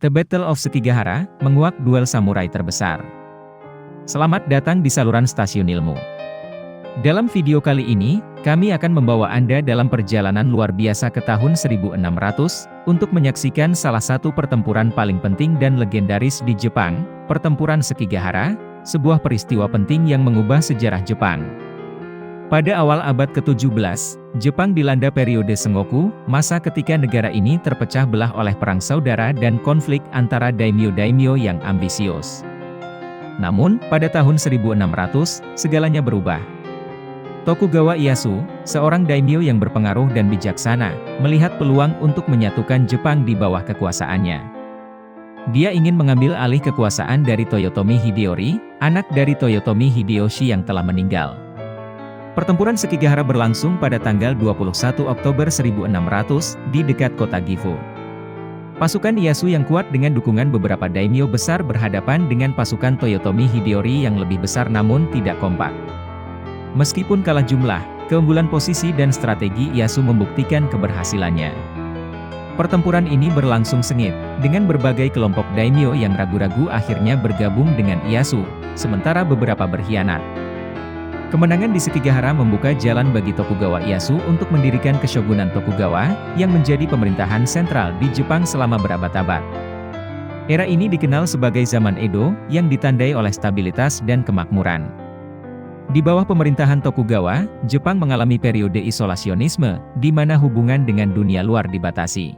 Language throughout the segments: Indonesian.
The Battle of Sekigahara, menguak duel samurai terbesar. Selamat datang di saluran Stasiun Ilmu. Dalam video kali ini, kami akan membawa Anda dalam perjalanan luar biasa ke tahun 1600, untuk menyaksikan salah satu pertempuran paling penting dan legendaris di Jepang, Pertempuran Sekigahara, sebuah peristiwa penting yang mengubah sejarah Jepang. Pada awal abad ke-17, Jepang dilanda periode Sengoku, masa ketika negara ini terpecah belah oleh perang saudara dan konflik antara daimyo-daimyo yang ambisius. Namun, pada tahun 1600, segalanya berubah. Tokugawa Ieyasu, seorang daimyo yang berpengaruh dan bijaksana, melihat peluang untuk menyatukan Jepang di bawah kekuasaannya. Dia ingin mengambil alih kekuasaan dari Toyotomi Hideyori, anak dari Toyotomi Hideyoshi yang telah meninggal. Pertempuran Sekigahara berlangsung pada tanggal 21 Oktober 1600, di dekat kota Gifu. Pasukan Ieyasu yang kuat dengan dukungan beberapa daimyo besar berhadapan dengan pasukan Toyotomi Hideyori yang lebih besar namun tidak kompak. Meskipun kalah jumlah, keunggulan posisi dan strategi Ieyasu membuktikan keberhasilannya. Pertempuran ini berlangsung sengit, dengan berbagai kelompok daimyo yang ragu-ragu akhirnya bergabung dengan Ieyasu, sementara beberapa berkhianat. Kemenangan di Sekigahara membuka jalan bagi Tokugawa Ieyasu untuk mendirikan Keshogunan Tokugawa, yang menjadi pemerintahan sentral di Jepang selama berabad-abad. Era ini dikenal sebagai zaman Edo, yang ditandai oleh stabilitas dan kemakmuran. Di bawah pemerintahan Tokugawa, Jepang mengalami periode isolasionisme, di mana hubungan dengan dunia luar dibatasi.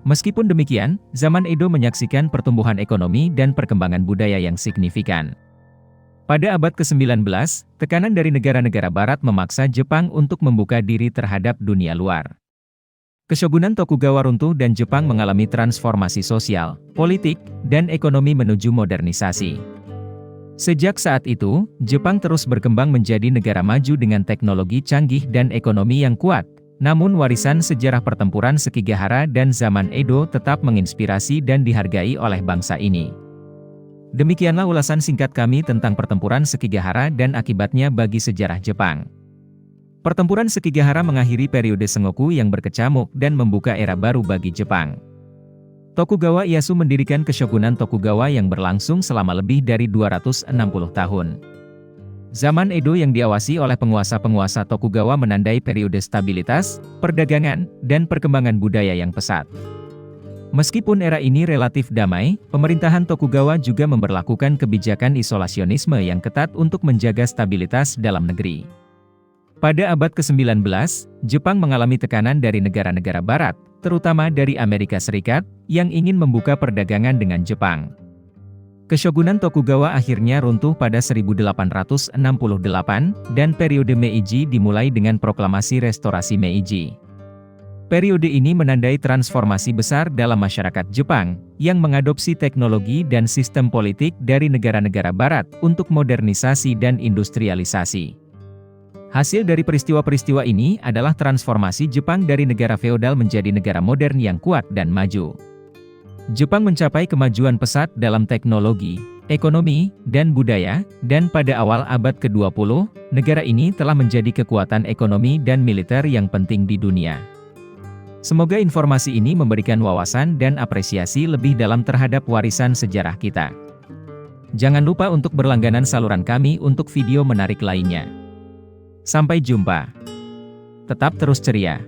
Meskipun demikian, zaman Edo menyaksikan pertumbuhan ekonomi dan perkembangan budaya yang signifikan. Pada abad ke-19, tekanan dari negara-negara barat memaksa Jepang untuk membuka diri terhadap dunia luar. Keshogunan Tokugawa runtuh dan Jepang mengalami transformasi sosial, politik, dan ekonomi menuju modernisasi. Sejak saat itu, Jepang terus berkembang menjadi negara maju dengan teknologi canggih dan ekonomi yang kuat. Namun warisan sejarah pertempuran Sekigahara dan zaman Edo tetap menginspirasi dan dihargai oleh bangsa ini. Demikianlah ulasan singkat kami tentang pertempuran Sekigahara dan akibatnya bagi sejarah Jepang. Pertempuran Sekigahara mengakhiri periode Sengoku yang berkecamuk dan membuka era baru bagi Jepang. Tokugawa Ieyasu mendirikan Keshogunan Tokugawa yang berlangsung selama lebih dari 260 tahun. Zaman Edo yang diawasi oleh penguasa-penguasa Tokugawa menandai periode stabilitas, perdagangan, dan perkembangan budaya yang pesat. Meskipun era ini relatif damai, pemerintahan Tokugawa juga memberlakukan kebijakan isolasionisme yang ketat untuk menjaga stabilitas dalam negeri. Pada abad ke-19, Jepang mengalami tekanan dari negara-negara barat, terutama dari Amerika Serikat, yang ingin membuka perdagangan dengan Jepang. Keshogunan Tokugawa akhirnya runtuh pada 1868, dan periode Meiji dimulai dengan proklamasi restorasi Meiji. Periode ini menandai transformasi besar dalam masyarakat Jepang, yang mengadopsi teknologi dan sistem politik dari negara-negara barat untuk modernisasi dan industrialisasi. Hasil dari peristiwa-peristiwa ini adalah transformasi Jepang dari negara feodal menjadi negara modern yang kuat dan maju. Jepang mencapai kemajuan pesat dalam teknologi, ekonomi, dan budaya, dan pada awal abad ke-20, negara ini telah menjadi kekuatan ekonomi dan militer yang penting di dunia. Semoga informasi ini memberikan wawasan dan apresiasi lebih dalam terhadap warisan sejarah kita. Jangan lupa untuk berlangganan saluran kami untuk video menarik lainnya. Sampai jumpa. Tetap terus ceria.